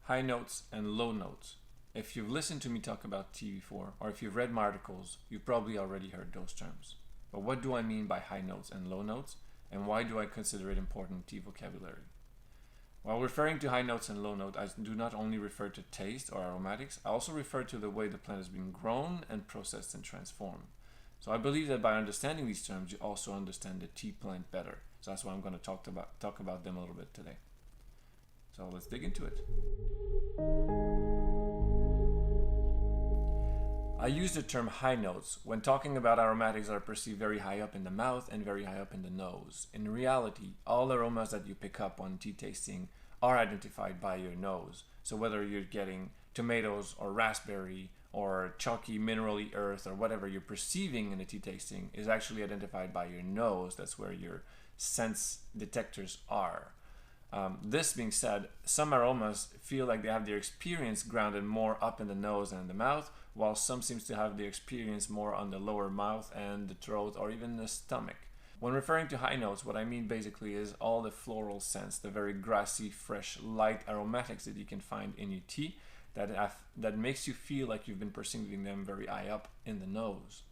high notes and low notes. If you've listened to me talk about tea before, or if you've read my articles, you've probably already heard those terms. But what do I mean by high notes and low notes, and why do I consider it important tea vocabulary? While referring to high notes and low notes, I do not only refer to taste or aromatics, I also refer to the way the plant is being grown and processed and transformed. So I believe that by understanding these terms, you also understand the tea plant better. So that's why I'm going to talk about them a little bit today. So let's dig into it. I use the term high notes when talking about aromatics that are perceived very high up in the mouth and very high up in the nose. In reality, all aromas that you pick up on tea tasting are identified by your nose. So whether you're getting tomatoes or raspberry or chalky minerally earth or whatever you're perceiving in the tea tasting is actually identified by your nose. That's where your sense detectors are. This being said, some aromas feel like they have their experience grounded more up in the nose and in the mouth, while some seems to have their experience more on the lower mouth and the throat or even the stomach. When referring to high notes, what I mean basically is all the floral scents, the very grassy, fresh, light aromatics that you can find in your tea that makes you feel like you've been perceiving them very high up in the nose.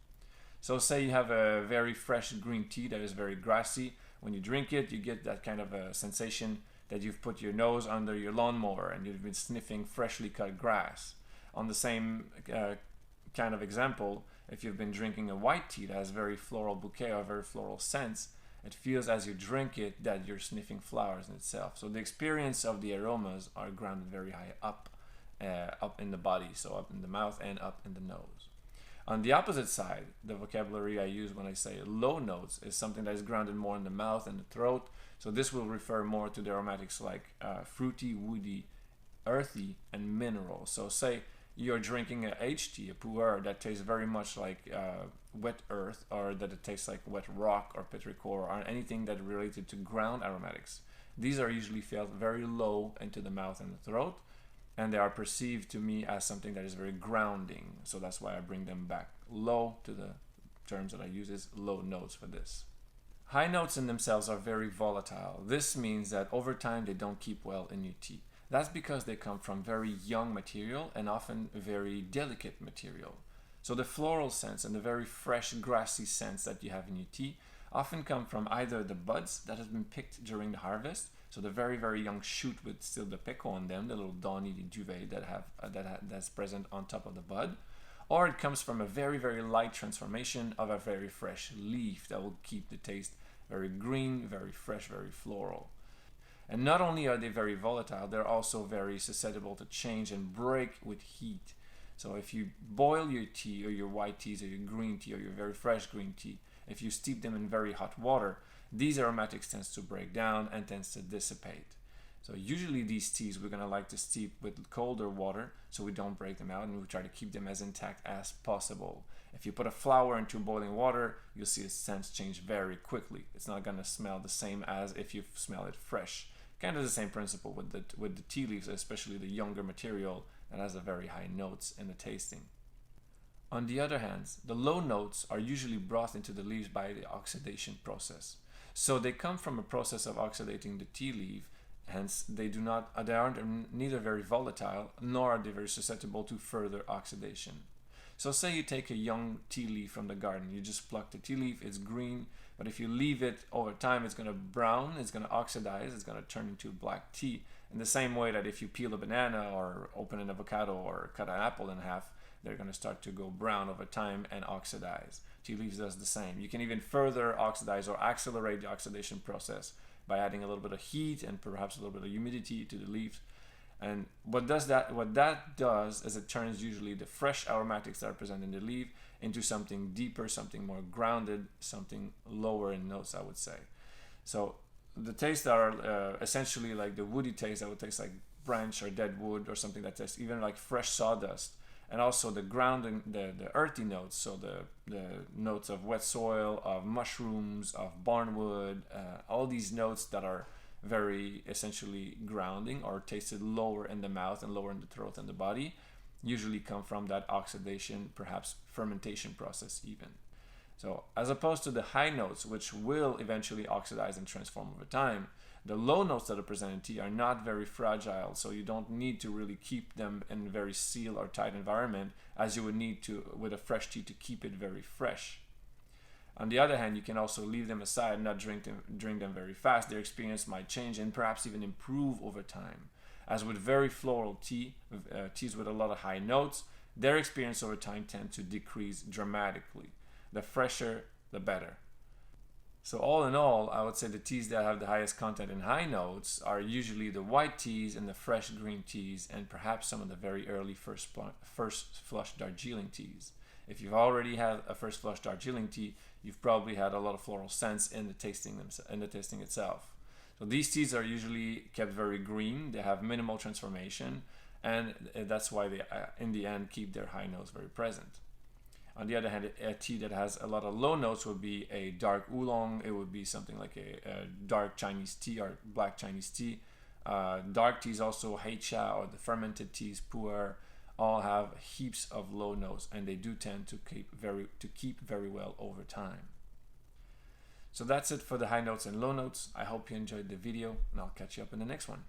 So say you have a very fresh green tea that is very grassy. When you drink it, you get that kind of a sensation that you've put your nose under your lawnmower and you've been sniffing freshly cut grass. On the same kind of example, if you've been drinking a white tea that has very floral bouquet or very floral scents, it feels as you drink it that you're sniffing flowers in itself. So the experience of the aromas are grounded very high up in the body, so up in the mouth and up in the nose. On the opposite side, the vocabulary I use when I say low notes is something that is grounded more in the mouth and the throat. So this will refer more to the aromatics like fruity, woody, earthy, and mineral. So say you're drinking a H tea, a pu'er, that tastes very much like wet earth, or that it tastes like wet rock or petrichor, or anything that related to ground aromatics. These are usually felt very low into the mouth and the throat, and they are perceived to me as something that is very grounding. So that's why I bring them back low to the terms that I use as low notes for this. High notes in themselves are very volatile. This means that over time they don't keep well in your tea. That's because they come from very young material and often very delicate material. So the floral scents and the very fresh grassy scents that you have in your tea often come from either the buds that have been picked during the harvest, so the very, very young shoot with still the peco on them, the little dawny duvet that's present on top of the bud, or it comes from a very, very light transformation of a very fresh leaf that will keep the taste very green, very fresh, very floral. And not only are they very volatile, they're also very susceptible to change and break with heat. So if you boil your tea or your white teas or your green tea or your very fresh green tea, if you steep them in very hot water, these aromatics tends to break down and tends to dissipate. So usually these teas we're going to like to steep with colder water so we don't break them out, and we try to keep them as intact as possible. If you put a flower into boiling water, you'll see its scent change very quickly. It's not going to smell the same as if you smell it fresh. Kind of the same principle with the tea leaves, especially the younger material that has a very high notes in the tasting. On the other hand, the low notes are usually brought into the leaves by the oxidation process. So they come from a process of oxidating the tea leaf, hence they aren't neither very volatile nor are they very susceptible to further oxidation. So say you take a young tea leaf from the garden, you just pluck the tea leaf, it's green, but if you leave it over time, it's going to brown, it's going to oxidize, it's going to turn into black tea. In the same way that if you peel a banana or open an avocado or cut an apple in half, they're going to start to go brown over time and oxidize. Tea leaves does the same. You can even further oxidize or accelerate the oxidation process by adding a little bit of heat and perhaps a little bit of humidity to the leaves. And what that does is it turns usually the fresh aromatics that are present in the leaf into something deeper, something more grounded, something lower in notes, I would say. So the tastes are essentially like the woody taste that would taste like branch or dead wood, or something that tastes even like fresh sawdust. And also the grounding, the earthy notes, so the notes of wet soil, of mushrooms, of barnwood, all these notes that are very essentially grounding or tasted lower in the mouth and lower in the throat and the body usually come from that oxidation, perhaps fermentation process even. So as opposed to the high notes, which will eventually oxidize and transform over time, The low notes that are present in tea are not very fragile, so you don't need to really keep them in a very sealed or tight environment as you would need to with a fresh tea to keep it very fresh. On the other hand, you can also leave them aside and not drink them very fast. Their experience might change and perhaps even improve over time. As with very floral teas with a lot of high notes, their experience over time tends to decrease dramatically. The fresher, the better. So all in all, I would say the teas that have the highest content in high notes are usually the white teas and the fresh green teas, and perhaps some of the very early first flush Darjeeling teas. If you've already had a first flush Darjeeling tea, you've probably had a lot of floral scents in the tasting itself. So these teas are usually kept very green. They have minimal transformation, and that's why they, in the end, keep their high notes very present. On the other hand, a tea that has a lot of low notes would be a dark oolong. It would be something like a dark Chinese tea or black Chinese tea. Dark teas also, heicha, or the fermented teas, pu'er, all have heaps of low notes, and they do tend to keep very well over time. So that's it for the high notes and low notes. I hope you enjoyed the video, and I'll catch you up in the next one.